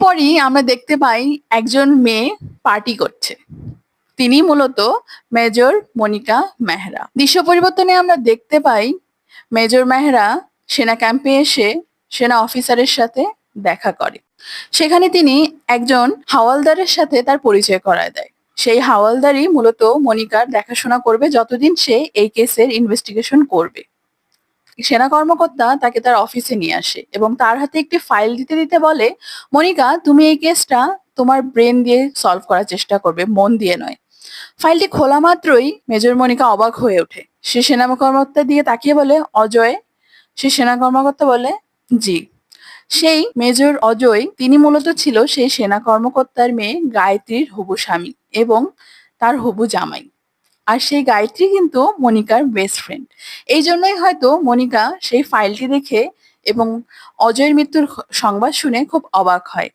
পরই আমরা দেখতে পাই একজন মেয়ে পার্টি করছে। তিনি মূলত মেজর মনিকা মেহরা। দৃশ্য পরিবর্তনে আমরা দেখতে পাই মেজর মেহরা সেনা ক্যাম্পে এসে সেনা অফিসারের সাথে দেখা করে। সেখানে তিনি একজন হাওয়ালদারের সাথে তার পরিচয় করায় দেয়। সেই হাওয়ালদারই মূলত মনিকার দেখাশোনা করবে যতদিন সে এই কেসের ইনভেস্টিগেশন করবে। সেনা কর্মকর্তা তাকে তার অফিসে নিয়ে আসে এবং তার হাতে একটি ফাইল দিতে দিতে বলে, মনিকা, তুমি এই কেসটা তোমার ব্রেন দিয়ে সলভ করার চেষ্টা করবে, মন দিয়ে নয়। ফাইলটি খোলা মাত্রই মেজর মনিকা অবাক হয়ে ওঠে। সে সেনা কর্মকর্তা দিয়ে তাকিয়ে বলে, অজয়? সে সেনা কর্মকর্তা বলে, জি। সেই মেজর অজয়, তিনি মূলত ছিল সেই সেনা কর্মকর্তার মেয়ে গায়ত্রীর হবু স্বামী এবং তার হবু জামাই। আর সেই গায়ত্রী কিন্তু মনিকার বেস্ট ফ্রেন্ড। এই জন্যই হয়তো মনিকা সেই ফাইলটি দেখে এবং অজয়ের মৃত্যুর সংবাদ শুনে খুব অবাক হয়।